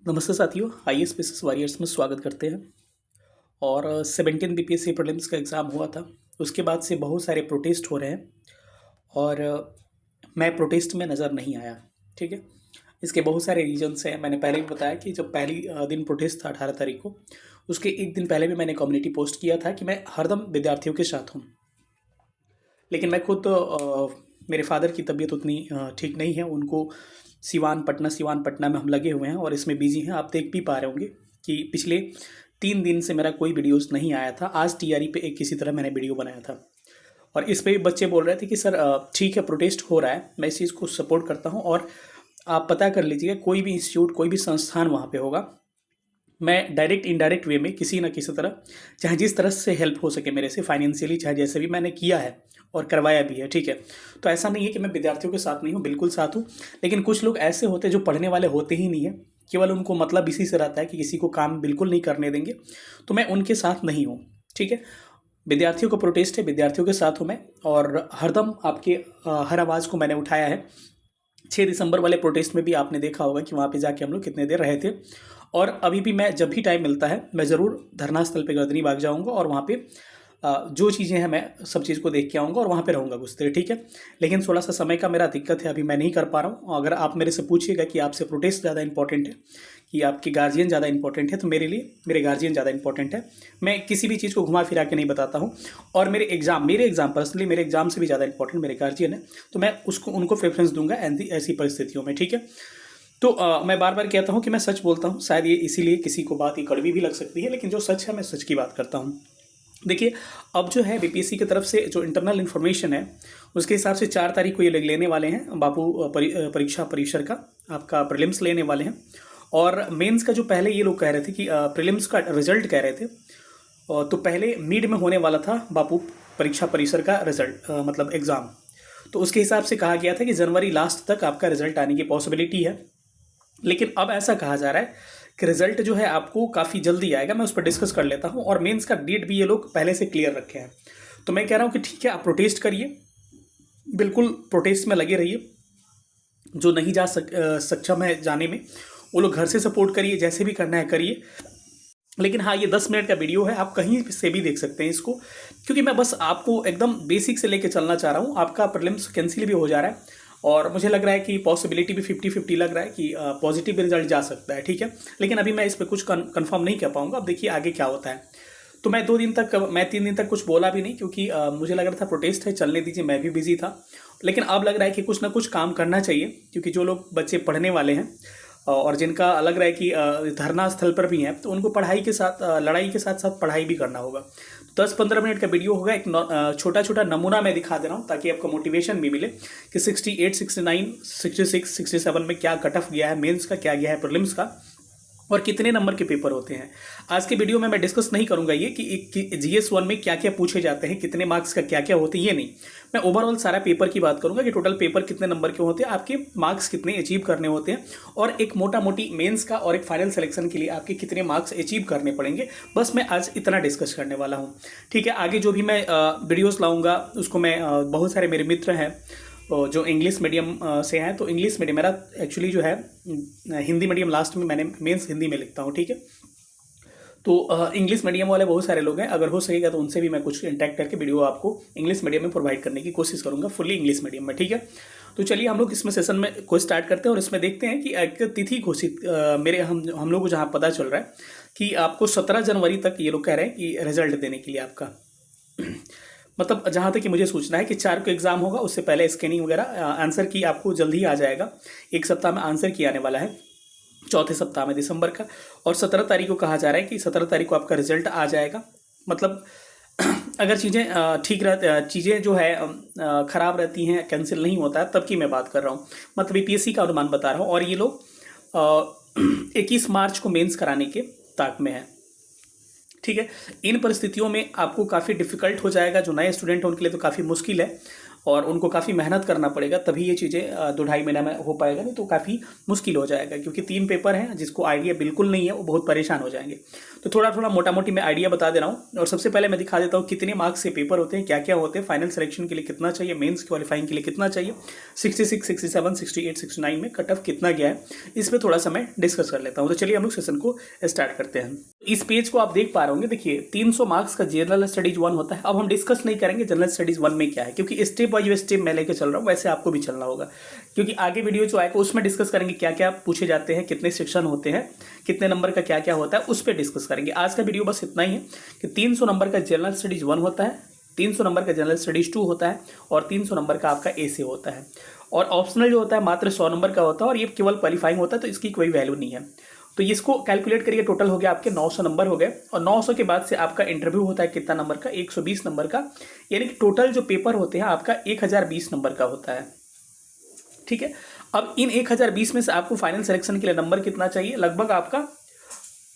नमस्ते साथियों, IAS PCS warriors में स्वागत करते हैं। और 17 बीपीएससी प्रीलिम्स का एग्ज़ाम हुआ था। उसके बाद से बहुत सारे प्रोटेस्ट हो रहे हैं और मैं प्रोटेस्ट में नज़र नहीं आया। ठीक है, इसके बहुत सारे रीजन्स हैं। मैंने पहले भी बताया कि जब पहली दिन प्रोटेस्ट था 18 तारीख को, उसके एक दिन पहले भी मैंने कम्युनिटी पोस्ट किया था कि मैं हरदम विद्यार्थियों के साथ हूँ। लेकिन मैं खुद मेरे फादर की तबीयत उतनी ठीक नहीं है। उनको सिवान पटना में हम लगे हुए हैं और इसमें बिजी हैं। आप देख भी पा रहे होंगे कि पिछले 3 दिन से मेरा कोई वीडियोस नहीं आया था। आज टीआरई पे एक किसी तरह मैंने वीडियो बनाया था और इस पे भी बच्चे बोल रहे थे कि सर ठीक है, प्रोटेस्ट हो रहा है, मैं इस चीज़ को सपोर्ट करता हूँ और आप पता कर लीजिएगा कोई भी इंस्टीट्यूट, कोई भी संस्थान वहाँ पे होगा, मैं डायरेक्ट इनडायरेक्ट वे में किसी न किसी तरह, चाहे जिस तरह से हेल्प हो सके मेरे से फाइनेंशियली, चाहे जैसे भी मैंने किया है और करवाया भी है। ठीक है, तो ऐसा नहीं है कि मैं विद्यार्थियों के साथ नहीं हूँ, बिल्कुल साथ हूँ। लेकिन कुछ लोग ऐसे होते हैं जो पढ़ने वाले होते ही नहीं है, केवल उनको मतलब इसी से रहता है कि किसी को काम बिल्कुल नहीं करने देंगे, तो मैं उनके साथ नहीं हूँ। ठीक है, विद्यार्थियों को प्रोटेस्ट है, विद्यार्थियों के साथ हूँ मैं और हरदम आपके हर आवाज़ को मैंने उठाया है। 6 दिसंबर वाले प्रोटेस्ट में भी आपने देखा होगा कि वहाँ पे जाके हम लोग कितने देर रहे थे। और अभी भी मैं जब भी टाइम मिलता है मैं ज़रूर धरना स्थल पे गर्दनी भाग जाऊँगा और वहाँ पे जो चीज़ें हैं मैं सब चीज़ को देख के आऊँगा और वहाँ पे रहूँगा कुछ देर। ठीक है, लेकिन थोड़ा सा समय का मेरा दिक्कत है, अभी मैं नहीं कर पा रहा हूँ। अगर आप मेरे से पूछिएगा कि आपसे प्रोटेस्ट ज़्यादा इंपॉर्टेंट है कि आपके गार्जियन ज़्यादा इंपॉर्टेंट है, तो मेरे लिए मेरे गार्जियन ज़्यादा इंपॉर्टेंट है। मैं किसी भी चीज़ को घुमा फिरा के नहीं बताता हूँ और मेरे एग्ज़ाम पर्सनली मेरे एग्ज़ाम से भी ज़्यादा इंपॉर्टेंट मेरे गार्जियन है, तो मैं उनको प्रेफरेंस दूंगा ऐसी परिस्थितियों में। ठीक है, तो मैं बार बार कहता हूँ कि मैं सच बोलता हूँ। शायद ये इसीलिए किसी को बात ये कड़वी भी लग सकती है, लेकिन जो सच है मैं सच की बात करता हूँ। देखिए, अब जो है बीपीएससी की तरफ से जो इंटरनल इन्फॉर्मेशन है उसके हिसाब से 4 तारीख को ये लेने वाले हैं बापू परीक्षा परिसर का आपका प्रीलिम्स लेने वाले हैं। और मेंस का जो पहले ये लोग कह रहे थे कि प्रीलिम्स का रिजल्ट कह रहे थे, तो पहले मिड में होने वाला था बापू परीक्षा परिसर का रिजल्ट, मतलब एग्ज़ाम। तो उसके हिसाब से कहा गया था कि जनवरी लास्ट तक आपका रिजल्ट आने की पॉसिबिलिटी है। लेकिन अब ऐसा कहा जा रहा है कि रिजल्ट जो है आपको काफ़ी जल्दी आएगा। मैं उस पर डिस्कस कर लेता हूँ और मेंस का डेट भी ये लोग पहले से क्लियर रखे हैं। तो मैं कह रहा हूँ कि ठीक है, आप प्रोटेस्ट करिए, बिल्कुल प्रोटेस्ट में लगे रहिए। जो नहीं सक्षम है जाने में, वो लोग घर से सपोर्ट करिए, जैसे भी करना है करिए। लेकिन हाँ, ये 10 मिनट का वीडियो है, आप कहीं से भी देख सकते हैं इसको, क्योंकि मैं बस आपको एकदम बेसिक से लेके चलना चाह रहा हूँ। आपका प्रीलिम्स कैंसिल भी हो जा रहा है और मुझे लग रहा है कि पॉसिबिलिटी भी 50-50 लग रहा है कि पॉजिटिव रिजल्ट जा सकता है। ठीक है, लेकिन अभी मैं इस पर कुछ कंफर्म नहीं कर पाऊंगा। अब देखिए आगे क्या होता है। तो मैं 3 दिन तक कुछ बोला भी नहीं, क्योंकि मुझे लग रहा था प्रोटेस्ट है, चलने दीजिए, मैं भी बिजी था। लेकिन अब लग रहा है कि कुछ ना कुछ काम करना चाहिए, क्योंकि जो लोग बच्चे पढ़ने वाले हैं और जिनका लग रहा है कि धरना स्थल पर भी हैं, तो उनको पढ़ाई के साथ लड़ाई के साथ साथ पढ़ाई भी करना होगा। 10-15 मिनट का वीडियो होगा, एक छोटा छोटा नमूना मैं दिखा दे रहा हूँ ताकि आपको मोटिवेशन भी मिले कि 68, 69, 66, 67 में क्या कट ऑफ गया है, मेंस का क्या गया है, प्रीलिम्स का, और कितने नंबर के पेपर होते हैं। आज के वीडियो में मैं डिस्कस नहीं करूंगा ये कि जीएस 1 में क्या क्या पूछे जाते हैं, कितने मार्क्स का क्या क्या होते हैं, ये नहीं। मैं ओवरऑल सारा पेपर की बात करूंगा कि टोटल पेपर कितने नंबर के होते हैं, आपके मार्क्स कितने अचीव करने होते हैं, और एक मोटा मोटी मेंस का और एक फाइनल सिलेक्शन के लिए आपके कितने मार्क्स अचीव करने पड़ेंगे। बस मैं आज इतना डिस्कस करने वाला हूँ। ठीक है, आगे जो भी मैं वीडियोज़ लाऊंगा उसको मैं बहुत सारे मेरे मित्र हैं जो इंग्लिश मीडियम से हैं, तो इंग्लिश मीडियम मेरा एक्चुअली जो है हिंदी मीडियम लास्ट में, मैंने मेंस हिंदी में लिखता हूँ। ठीक है, तो इंग्लिश मीडियम वाले बहुत सारे लोग हैं, अगर हो सकेगा तो उनसे भी मैं कुछ इंटरेक्ट करके वीडियो आपको इंग्लिश मीडियम में प्रोवाइड करने की कोशिश करूँगा, फुल्ली इंग्लिश मीडियम में। ठीक है, तो चलिए हम लोग इसमें सेशन में को स्टार्ट करते हैं और इसमें देखते हैं कि एक तिथि घोषित मेरे हम लोग को जहाँ पता चल रहा है कि आपको 17 जनवरी तक ये लोग कह रहे हैं कि रिजल्ट देने के लिए आपका मतलब जहाँ तक कि मुझे सूचना है कि 4 को एग्जाम होगा, उससे पहले स्कैनिंग वगैरह आंसर की आपको जल्द ही आ जाएगा। 1 सप्ताह में आंसर की आने वाला है, चौथे सप्ताह में दिसंबर का। और 17 तारीख को कहा जा रहा है कि 17 तारीख को आपका रिजल्ट आ जाएगा। मतलब अगर चीज़ें ठीक चीज़ें जो है ख़राब रहती हैं, कैंसिल नहीं होता है, तब की मैं बात कर रहा हूँ, मतलब बीपीएससी का अनुमान बता रहा हूँ। और ये लोग 21 मार्च को मेंस कराने के ताक में है। ठीक है, इन परिस्थितियों में आपको काफ़ी डिफिकल्ट हो जाएगा, जो नए स्टूडेंट हैं उनके लिए तो काफ़ी मुश्किल है। और उनको काफ़ी मेहनत करना पड़ेगा, तभी ये चीज़ें 2-2.5 महीना में हो पाएगा, नहीं तो काफ़ी मुश्किल हो जाएगा, क्योंकि 3 पेपर हैं। जिसको आइडिया बिल्कुल नहीं है वो बहुत परेशान हो जाएंगे। तो थोड़ा थोड़ा मोटा मोटी मैं आइडिया बता दे रहा हूँ। और सबसे पहले मैं दिखा देता हूँ कितने मार्क्स के पेपर होते हैं, क्या क्या होते हैं, फाइनल सिलेक्शन के लिए कितना चाहिए, मेंस क्वालिफाइंग के लिए कितना चाहिए, 66, 67, 68, 69 में कट ऑफ कितना गया है, इस पर थोड़ा सा मैं डिस्कस कर लेता हूँ। तो चलिए हम लोग सेशन को स्टार्ट करते हैं। इस पेज को आप देख पा रहे होंगे, देखिए 300 मार्क्स का जनरल स्टडीज 1 होता है। अब हम डिस्कस नहीं करेंगे जनरल स्टडीज 1 में क्या है, क्योंकि स्टेप बाय स्टेप मैं लेके चल रहा हूँ, वैसे आपको भी चलना होगा, क्योंकि आगे वीडियो जो आएगा उसमें डिस्कस करेंगे क्या क्या पूछे जाते हैं, कितने सेक्शन होते हैं, कितने नंबर का क्या क्या होता है, उस पर डिस्कस करेंगे। आज का वीडियो बस इतना ही है कि 300 नंबर का जनरल स्टडीज 1 होता है, 300 नंबर का जनरल स्टडीज 2 होता है, और 300 नंबर का आपका एसे होता है। और ऑप्शनल जो होता है मात्र 100 नंबर का होता है, और ये केवल क्वालिफाइंग होता है, तो इसकी कोई वैल्यू नहीं है। तो इसको कैलकुलेट करिए, टोटल हो गया आपके 900 नंबर हो गए। और 900 के बाद से आपका इंटरव्यू होता है कितना नंबर का, 120 नंबर का, यानी कि टोटल जो पेपर होते हैं आपका 1020 नंबर का होता है। ठीक है, अब इन 1020 में से आपको फाइनल सिलेक्शन के लिए नंबर कितना चाहिए, लगभग आपका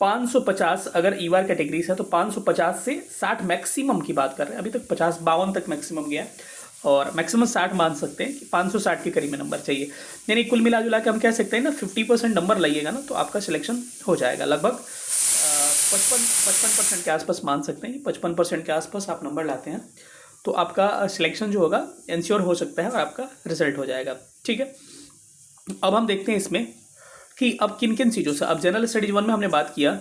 550। अगर ईवार कैटेगरीज है तो 550 से 60 मैक्सिमम की बात कर रहे हैं, अभी तक 50-52 तक मैक्सिमम गया है, और मैक्सिमम 60 मान सकते हैं कि 560 के करीब में नंबर चाहिए। यानी कुल मिला जुला के हम कह सकते हैं ना 50% नंबर लाइएगा ना तो आपका सिलेक्शन हो जाएगा। लगभग 55% के आसपास मान सकते हैं, 55% के आसपास आप नंबर लाते हैं तो आपका सिलेक्शन जो होगा इंश्योर हो सकता है और आपका रिजल्ट हो जाएगा। ठीक है, अब हम देखते हैं इसमें कि अब किन किन चीज़ों से। अब जनरल स्टडीज 1 में हमने बात किया,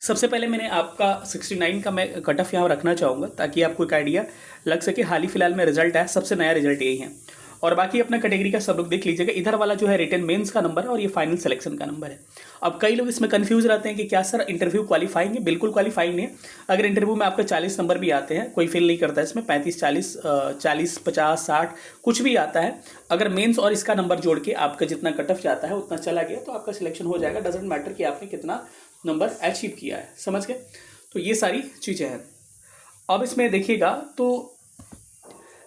सबसे पहले मैंने आपका 69 का मैं कट ऑफ यहाँ रखना चाहूँगा ताकि आपको एक आइडिया लग सके। हाल ही फिलहाल में रिजल्ट आया, सबसे नया रिजल्ट यही है। और बाकी अपना कैटेगरी का सब लोग देख लीजिएगा, इधर वाला जो है रिटन मेंस का नंबर है और ये फाइनल सिलेक्शन का नंबर है। अब कई लोग इसमें कंफ्यूज रहते हैं कि क्या सर इंटरव्यू क्वालिफाइंग है, बिल्कुल क्वालिफाइंग है। अगर इंटरव्यू में आपका 40 नंबर भी आते हैं, कोई फेल नहीं करता है इसमें, 35, 40, 40, 50, 60 कुछ भी आता है, अगर मेंस और इसका नंबर जोड़ के आपका जितना कट ऑफ जाता है उतना चला गया तो आपका सिलेक्शन हो जाएगा। डजेंट मैटर कि आपने कितना नंबर अचीव किया है, समझ गए। तो ये सारी चीज़ें हैं। अब इसमें देखिएगा तो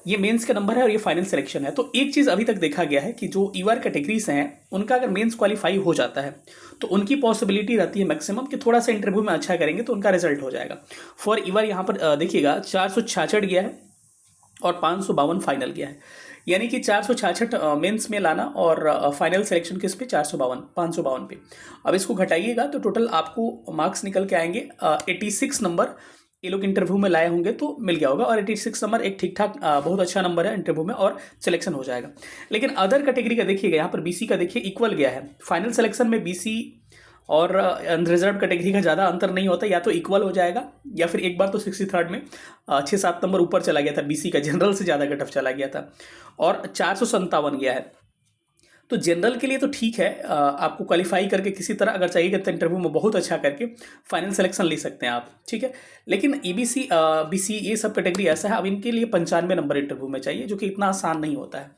ये मेंस का नंबर है और ये फाइनल सिलेक्शन है। तो एक चीज़ अभी तक देखा गया है कि जो ईवार कैटेगरीज हैं उनका अगर मेंस क्वालिफाई हो जाता है तो उनकी पॉसिबिलिटी रहती है मैक्सिमम कि थोड़ा सा इंटरव्यू में अच्छा करेंगे तो उनका रिजल्ट हो जाएगा। फॉर ईवार यहाँ पर देखिएगा 466 गया है और 552 फाइनल गया है, यानी कि 466 मेंस में लाना और फाइनल सिलेक्शन किस पे 452 552 पे। अब इसको घटाइएगा तो टोटल आपको मार्क्स निकल के आएंगे 86 नंबर ये लोग इंटरव्यू में लाए होंगे तो मिल गया होगा। और 86 नंबर एक ठीक ठाक बहुत अच्छा नंबर है इंटरव्यू में और सिलेक्शन हो जाएगा। लेकिन अदर कैटेगरी का देखिएगा, यहाँ पर बीसी का देखिए इक्वल गया है। फाइनल सिलेक्शन में बीसी और अनरिजर्व कैटेगरी का ज़्यादा अंतर नहीं होता, या तो इक्वल हो जाएगा या फिर एक बार तो 63rd में 6-7 नंबर ऊपर चला गया था बीसी का, जनरल से ज़्यादा कट ऑफ चला गया था और 457 गया है। तो जनरल के लिए तो ठीक है, आपको क्वालिफाई करके किसी तरह अगर चाहिए तो इंटरव्यू में बहुत अच्छा करके फाइनल सिलेक्शन ले सकते हैं आप। ठीक है, लेकिन ईबीसी बीसी ये सब कैटेगरी ऐसा है, अब इनके लिए 95 नंबर इंटरव्यू में चाहिए, जो कि इतना आसान नहीं होता है।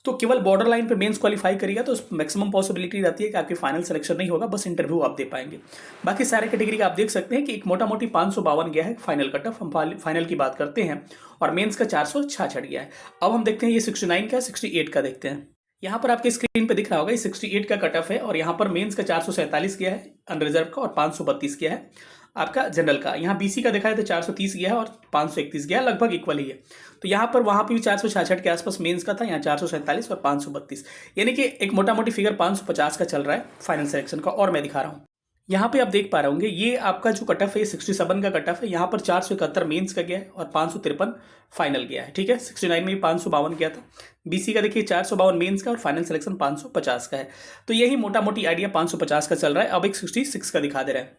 तो केवल बॉर्डर लाइन पे मेंस क्वालिफाई करिएगा तो मैक्सिमम पॉसिबिलिटी रहती है कि आपकी फाइनल सिलेक्शन नहीं होगा, बस इंटरव्यू आप दे पाएंगे। बाकी सारे कैटेगरी का आप देख सकते हैं कि एक मोटा मोटी 552 गया है फाइनल कट ऑफ, हम फाइनल की बात करते हैं, और मेंस का 466 गया है। अब हम देखते हैं ये 69 का 68 का देखते हैं। यहाँ पर आपके स्क्रीन पे दिख रहा होगा ये 68 का कट ऑफ है, और यहाँ पर मेंस का 447 गया है अनरिजर्व का, और 532 गया है आपका जनरल का। यहाँ बीसी का देखा है तो 430 गया है और 531 गया है, लगभग इक्वल ही है। तो यहाँ पर वहाँ पे भी 466 के आसपास मेंस का था, यहाँ 447 और 532, यानी कि एक मोटा मोटी फिगर 550 का चल रहा है फाइनल सिलेक्शन का। और मैं दिखा रहा हूँ यहाँ पे आप देख पा रहे होंगे ये आपका जो कट ऑफ है 67 का कट ऑफ है। यहाँ पर 471 मेंस का गया है और 553 फाइनल गया है। ठीक है, 69 में 552 गया था। बीसी का देखिए 452 मेंस का और फाइनल सिलेक्शन 550 का है। तो यही मोटा मोटी आइडिया 550 का चल रहा है। अब एक 66 का दिखा दे रहा है,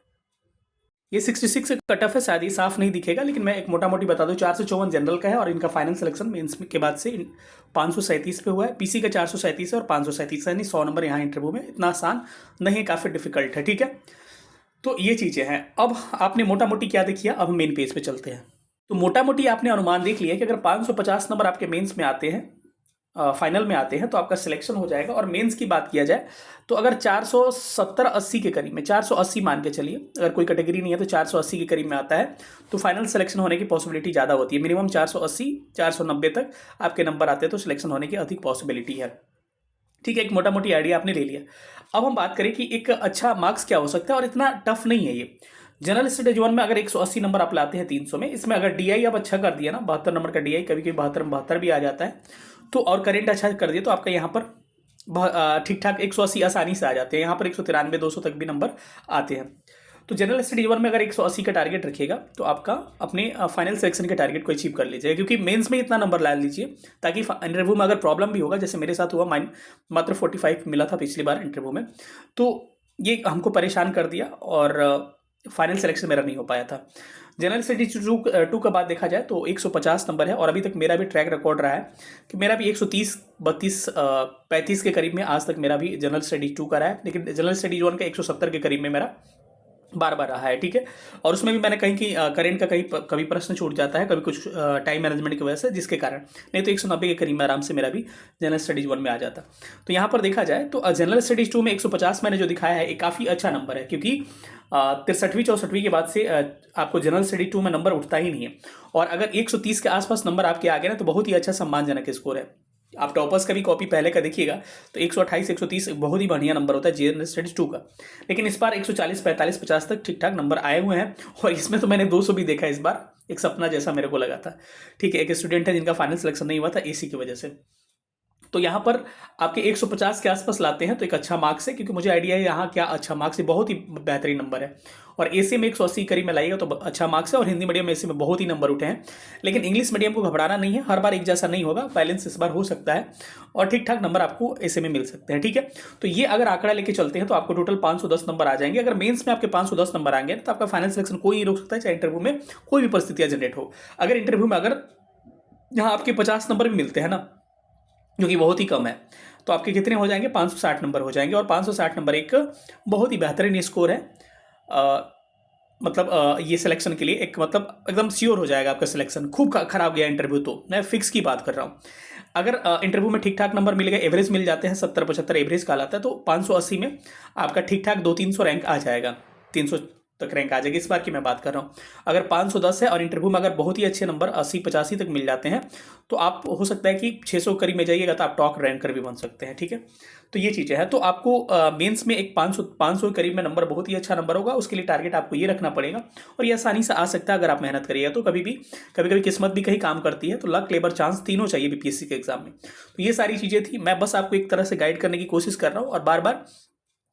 ये 66 का कट ऑफ है, शायद ये साफ नहीं दिखेगा लेकिन मैं एक मोटा मोटी बता दूं, 454 जनरल का है और इनका फाइनल सिलेक्शन मेंस के बाद से 537 पे हुआ है। पीसी का 437 है और 537 यानी 100 नंबर यहाँ इंटरव्यू में, इतना आसान नहीं है, काफ़ी डिफिकल्ट है। ठीक है, तो ये चीज़ें हैं। अब आपने मोटा मोटी क्या देखिए, अब मेन पेज पे चलते हैं। तो मोटा मोटी आपने अनुमान देख लिया कि अगर 550 नंबर आपके मेंस में आते हैं, फाइनल में आते हैं, तो आपका सिलेक्शन हो जाएगा। और मेंस की बात किया जाए तो अगर 470-80 के करीब में, 480 मान के चलिए, अगर कोई कैटेगरी नहीं है तो 480 के करीब में आता है तो फाइनल सिलेक्शन होने की पॉसिबिलिटी ज़्यादा होती है। मिनिमम 480-490 तक आपके नंबर आते हैं तो सिलेक्शन होने की अधिक पॉसिबिलिटी है। ठीक है, एक मोटा मोटी आइडिया आपने ले लिया। अब हम बात करें कि एक अच्छा मार्क्स क्या हो सकता है, और इतना टफ नहीं है ये। जनरल स्टडीज 1 में अगर 180 नंबर आप लाते हैं 300 में, इसमें अगर डीआई आप अच्छा कर दिया ना, 72 नंबर का डीआई, कभी कभी 72 में 72 भी आ जाता है, तो और करेंट अच्छा कर दिया तो आपका यहाँ पर ठीक ठाक 180 आसानी से आ जाते हैं। यहाँ पर 193 200 तक भी नंबर आते हैं। तो जनरल स्टडी 1 में अगर 180 का टारगेट रखिएगा तो आपका अपने फाइनल सिलेक्शन के टारगेट को अचीव कर लीजिएगा, क्योंकि मेंस में इतना नंबर ला लीजिए ताकि इंटरव्यू में अगर प्रॉब्लम भी होगा, जैसे मेरे साथ हुआ, मात्र 45 मिला था पिछली बार इंटरव्यू में, तो ये हमको परेशान कर दिया और फाइनल सिलेक्शन मेरा नहीं हो पाया था। जनरल स्टडी 2 का बात देखा जाए तो 150 नंबर है और अभी तक मेरा भी ट्रैक रिकॉर्ड रहा है कि मेरा भी 130 32 35 के करीब में आज तक मेरा भी जनरल स्टडी 2 का रहा है, लेकिन जनरल स्टडी 1 का 170 के करीब में मेरा बार बार रहा है। ठीक है, और उसमें भी मैंने कहीं कि करेंट का कभी प्रश्न छूट जाता है, कभी कुछ टाइम मैनेजमेंट की वजह से, जिसके कारण नहीं तो 190 के करीब में आराम से मेरा भी जनरल स्टडीज 1 में आ जाता। तो यहाँ पर देखा जाए तो जनरल स्टडीज 2 में 150 मैंने जो दिखाया है, एक काफ़ी अच्छा नंबर है, क्योंकि 63वीं 64वीं के बाद से आपको जनरल स्टडी 2 में नंबर उठता ही नहीं है। और अगर 130 के आसपास नंबर आपके आ गए ना तो बहुत ही अच्छा सम्मानजनक स्कोर है। आप टॉपर्स का भी कॉपी पहले का देखिएगा तो 128 130 बहुत ही बढ़िया नंबर होता है जनरल स्टडीज 2 का, लेकिन इस बार 140 45 50 तक ठीक ठाक नंबर आए हुए हैं। और इसमें तो मैंने 200 भी देखा इस बार, एक सपना जैसा मेरे को लगा था। ठीक है, एक स्टूडेंट है जिनका फाइनल सिलेक्शन नहीं हुआ था एसी की वजह से। तो यहाँ पर आपके 150 के आसपास लाते हैं तो एक अच्छा मार्क्स है, क्योंकि मुझे आइडिया है यहाँ क्या अच्छा मार्क्स है, बहुत ही बेहतरीन नंबर है। और एसी में 180 करीब में लाइएगा तो अच्छा मार्क्स है। और हिंदी मीडियम में एसी में बहुत ही नंबर उठे हैं, लेकिन इंग्लिश मीडियम को घबराना नहीं है, हर बार एक जैसा नहीं होगा, बैलेंस इस बार हो सकता है और ठीक ठाक नंबर आपको एसी में मिल सकते हैं। ठीक है, तो ये अगर आंकड़ा लेके चलते हैं तो आपको टोटल 510 नंबर आ जाएंगे। अगर मेंस में आपके 510 नंबर आएंगे तो आपका फाइनल सिलेक्शन कोई नहीं रोक सकता है, चाहे इंटरव्यू में कोई भी परिस्थितियां जनरेट हो। अगर इंटरव्यू में अगर यहाँ आपके 50 नंबर भी मिलते हैं ना, जो कि बहुत ही कम है, तो आपके कितने हो जाएंगे, 560 नंबर हो जाएंगे। और 560 नंबर एक बहुत ही बेहतरीन स्कोर है। मतलब ये सिलेक्शन के लिए एक मतलब एकदम श्योर हो जाएगा आपका सिलेक्शन। खूब खराब गया इंटरव्यू तो मैं फिक्स की बात कर रहा हूँ। अगर इंटरव्यू में ठीक ठाक नंबर मिल गए, एवरेज मिल जाते हैं, 70 75 एवरेज कहलाता है, तो 580 में आपका ठीक ठाक 200-300 रैंक आ जाएगा, 300 तक रैंक आ जाएगी। इस बार की मैं बात कर रहा हूँ। अगर 510 है और इंटरव्यू में अगर बहुत ही अच्छे नंबर 80-85 तक मिल जाते हैं तो आप हो सकता है कि 600 करीब में जाइएगा तो आप टॉप रैंकर भी बन सकते हैं। ठीक है, तो ये चीज़ें हैं। तो आपको मेंस में एक 500 करीब में नंबर बहुत ही अच्छा नंबर होगा, उसके लिए टारगेट आपको ये रखना पड़ेगा और ये आसानी से आ सकता है अगर आप मेहनत करिएगा तो। कभी कभी किस्मत भी कहीं काम करती है, तो लक, लेबर, चांस तीनों चाहिए बीपीएससी के एग्जाम में। तो ये सारी चीज़ें थी, मैं बस आपको एक तरह से गाइड करने की कोशिश कर रहा हूँ। और बार बार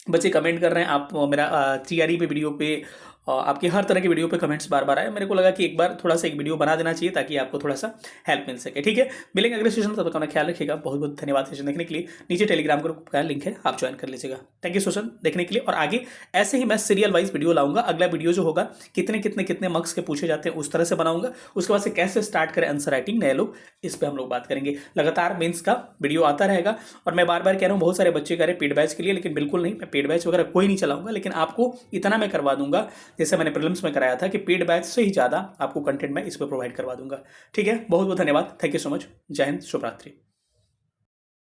बच्चे कमेंट कर रहे हैं, आप मेरा TRE पे वीडियो पे आपके हर तरह के वीडियो पे कमेंट्स बार बार आए, मेरे को लगा कि एक बार थोड़ा सा एक वीडियो बना देना चाहिए ताकि आपको थोड़ा सा हेल्प मिल सके। ठीक है, मिलेंगे अगले सेशन में, तब तक अपना ख्याल रखिएगा। बहुत बहुत धन्यवाद सेशन देखने के लिए। नीचे टेलीग्राम ग्रुप का लिंक है, आप ज्वाइन कर लीजिएगा। थैंक यू सेशन देखने के लिए। और आगे ऐसे ही मैं सीरियल वाइज वीडियो लाऊंगा। अगला वीडियो जो होगा कितने कितने कितने मार्क्स के पूछे जाते हैं उस तरह से बनाऊंगा। उसके बाद से कैसे स्टार्ट करें आंसर राइटिंग नए लोग, इस पर हम लोग बात करेंगे। लगातार मेंस का वीडियो आता रहेगा। और मैं बार बार कह रहा हूँ, बहुत सारे बच्चे कह रहे हैं पेड बैच के लिए, लेकिन बिल्कुल नहीं, मैं पेड बैच वगैरह कोई नहीं चलाऊंगा। लेकिन आपको इतना मैं करवा दूंगा जैसे मैंने प्रीलिम्स में कराया था कि पेड बैच से ही ज़्यादा आपको कंटेंट मैं इस पर प्रोवाइड करवा दूंगा। ठीक है, बहुत बहुत धन्यवाद। Thank you so much. जय हिंद, शुभ रात्रि।